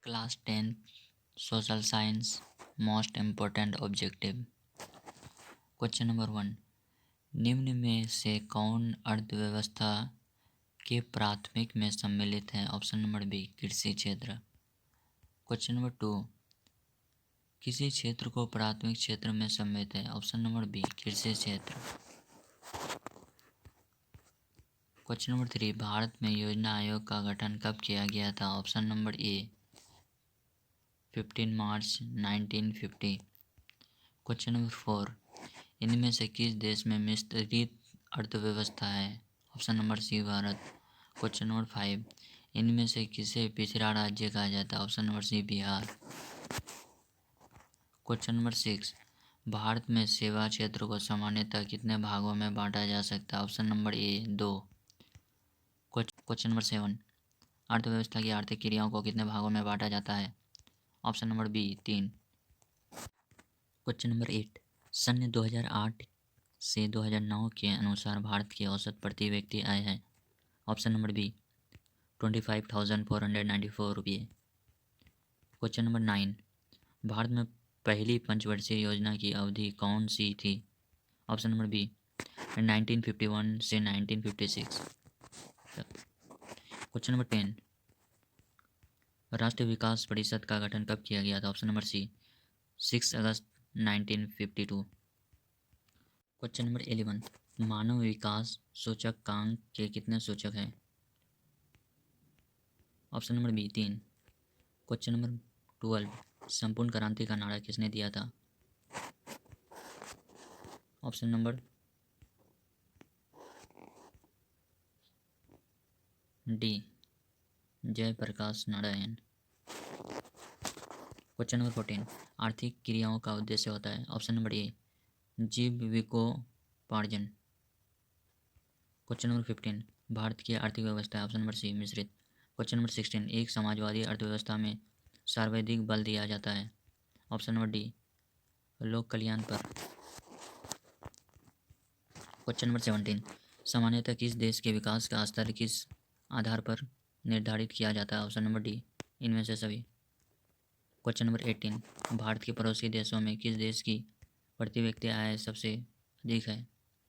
Class 10 social science most important objective. Question number 1, निम्न में से कौन अर्थव्यवस्था के प्राथमिक में सम्मिलित है? ऑप्शन नंबर बी, कृषि क्षेत्र। क्वेश्चन नंबर 2, किसी क्षेत्र को प्राथमिक क्षेत्र में सम्मिलित है? ऑप्शन नंबर बी, कृषि क्षेत्र। क्वेश्चन नंबर 3, भारत में योजना आयोग का गठन कब किया गया था? ऑप्शन नंबर ए, 15 मार्च 1950। क्वेश्चन नंबर 4, इनमें से किस देश में मिश्रित अर्थव्यवस्था है? Option number C, Bharat. Question number 5, इनमें से किसे पिछड़ा राज्य कहा जाता है? Option number C, Bihar. Question number 6, Bharat में सेवा क्षेत्र को सामान्यतः कितने भागों में बांटा जा सकता है? ऑप्शन नंबर ए, 2। क्वेश्चन नंबर 7, अर्थव्यवस्था की आर्थिक क्रियाओं को कितने भागों में बांटा जाता है? Option number B, 3। Question number 8, सन 2008 से 2009 के अनुसार भारत की औसत प्रति व्यक्ति आय है? ऑप्शन नंबर बी, 25,494 रुपये। क्वेश्चन नंबर 9, भारत में पहली पंचवर्षीय योजना की अवधि कौन सी थी? ऑप्शन नंबर बी, 1951 से 1956। क्वेश्चन नंबर 10, राष्ट्रीय विकास परिषद का गठन कब किया गया था? ऑप्शन नंबर सी, 6 अगस्त 1952। क्वेश्चन नंबर 11, मानव विकास सूचकांक के कितने सूचक हैं? Option number B, 3। Question number 12, संपूर्ण क्रांति का नारा किसने दिया था? Option number D, Jayaprakash Narayan. Question number 14, आर्थिक क्रियाओं का उद्देश्य होता है? ऑप्शन नंबर ए, जीविकोपार्जन। क्वेश्चन नंबर 15, भारत की आर्थिक व्यवस्था है? ऑप्शन नंबर सी, मिश्रित। क्वेश्चन नंबर 16, एक समाजवादी अर्थव्यवस्था में सर्वाधिक बल दिया जाता है? ऑप्शन नंबर डी, लोक कल्याण पर। क्वेश्चन नंबर 17, सामान्यतः किस देश के विकास का स्तर किस आधार पर निर्धारित किया जाता है? ऑप्शन नंबर डी, इनमें से सभी। क्वेश्चन नंबर 18, भारत के पड़ोसी देशों में किस देश की प्रति व्यक्ति आय सबसे अधिक है?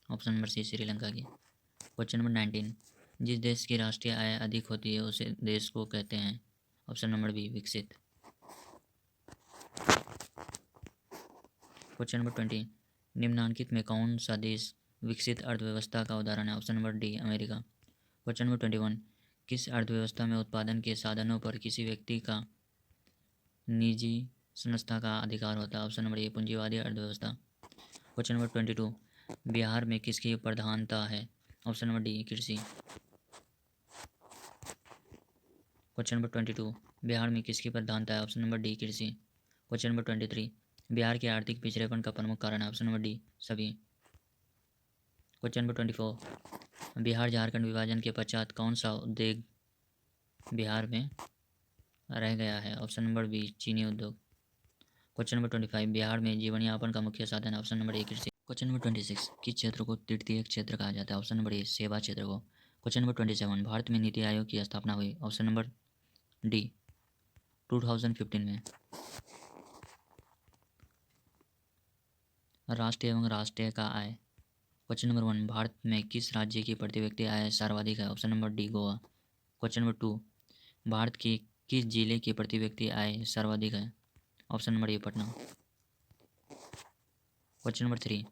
ऑप्शन नंबर सी, श्रीलंका की। क्वेश्चन नंबर 19, जिस देश की राष्ट्रीय आय अधिक होती है उसे देश को कहते हैं? ऑप्शन नंबर बी, विकसित। क्वेश्चन नंबर 20, निम्नलिखित में कौन सा देश विकसित अर्थव्यवस्था का उदाहरण है? Option number D, America. Question number 21, किस अर्थव्यवस्था में उत्पादन के साधनों पर किसी व्यक्ति का निजी संस्था का अधिकार होता है? ऑप्शन नंबर ए, पूंजीवादी अर्थव्यवस्था। क्वेश्चन नंबर 22, बिहार में किसकी प्रधानता है? ऑप्शन नंबर डी, कृषि। क्वेश्चन नंबर 22, बिहार में किसकी प्रधानता है? ऑप्शन नंबर डी, कृषि। क्वेश्चन नंबर 23, बिहार के आर्थिक पिछड़ेपन का प्रमुख कारण है? ऑप्शन नंबर डी, सभी। क्वेश्चन नंबर 24, बिहार झारखंड विभाजन के पश्चात कौन सा उद्योग बिहार में रह गया है? ऑप्शन नंबर बी, चीनी उद्योग। क्वेश्चन नंबर 25, बिहार में जीवन यापन का मुख्य साधन है? ऑप्शन नंबर ए, कृषि। क्वेश्चन नंबर 26, किस क्षेत्र को तृतीय क्षेत्र कहा जाता है? ऑप्शन नंबर ए, सेवा क्षेत्र को। क्वेश्चन नंबर 27, भारत में नीति आयोग की स्थापना हुई? ऑप्शन नंबर डी, 2015 में। राष्ट्रीय एवं राष्ट्रीय का आय। क्वेश्चन नंबर 1, भारत में किस राज्य की प्रति व्यक्ति आय सर्वाधिक है? Option number D, Goa. Question number 2, Bharat की किस जिले की प्रति व्यक्ति आय सर्वाधिक है? ऑप्शन नंबर ए, पटना। क्वेश्चन नंबर 3,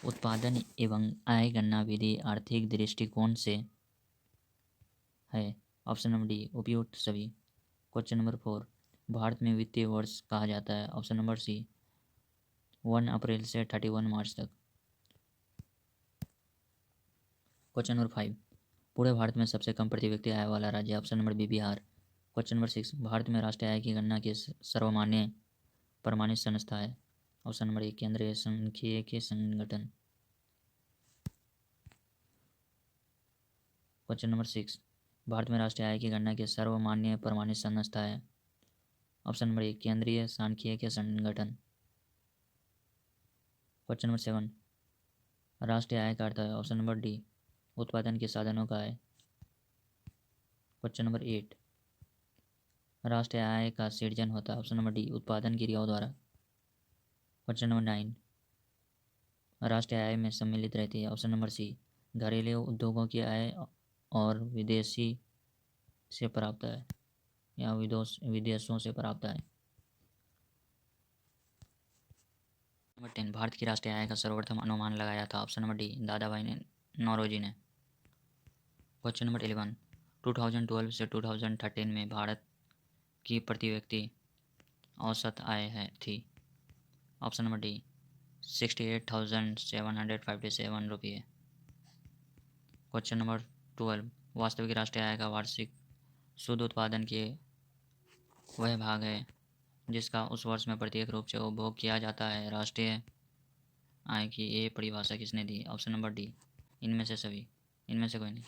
उत्पादन एवं आय गणना विधि आर्थिक दृष्टिकोण से है? ऑप्शन नंबर डी, उपयुक्त सभी। क्वेश्चन नंबर 4, भारत में वित्तीय वर्ष कहा जाता है? ऑप्शन नंबर सी, 1 अप्रैल से 31 मार्च तक। क्वेश्चन नंबर 5, पूरे भारत में सबसे कम प्रति व्यक्ति आय वाला राज्य? Option number B, Bihar. Question number 6, Bharat में राष्ट्रीय आय की गणना की सर्वमान्य प्रमाणित संस्था है? ऑप्शन नंबर ए, केंद्रीय सांख्यिकी संगठन। क्वेश्चन नंबर 6, भारत में राष्ट्रीय आय की गणना की सर्वमान्य प्रमाणित संस्था है? ऑप्शन नंबर ए, केंद्रीय सांख्यिकी संगठन। क्वेश्चन नंबर 7, राष्ट्रीय आय का अर्थ है? ऑप्शन नंबर डी, उत्पादन के साधनों का आय। क्वेश्चन नंबर 8, राष्ट्रीय आय का सृजन होता है? ऑप्शन नंबर डी उत्पादन क्रियाओं द्वारा। क्वेश्चन नंबर 9, राष्ट्रीय आय में सम्मिलित रहती है? ऑप्शन नंबर सी घरेलू उद्योगों की आय और विदेशी से प्राप्त है या विदेशों से प्राप्त है। नंबर 10, भारत की राष्ट्रीय आय का सर्वप्रथम अनुमान लगाया था? ऑप्शन नंबर डी दादा भाई ने नौरोजी ने। क्वेश्चन नंबर 11, 2012 से 2013 में भारत की प्रति व्यक्ति औसत आय है थी? ऑप्शन नंबर डी 68,757 रुपये। क्वेश्चन नंबर 12, वास्तविक राष्ट्रीय आय का वार्षिक शुद्ध उत्पादन के वह भाग है जिसका उस वर्ष में प्रत्येक रूप से उपभोग किया जाता है। राष्ट्रीय आय की ये परिभाषा किसने दी? ऑप्शन नंबर डी इनमें से सभी, इनमें से कोई नहीं।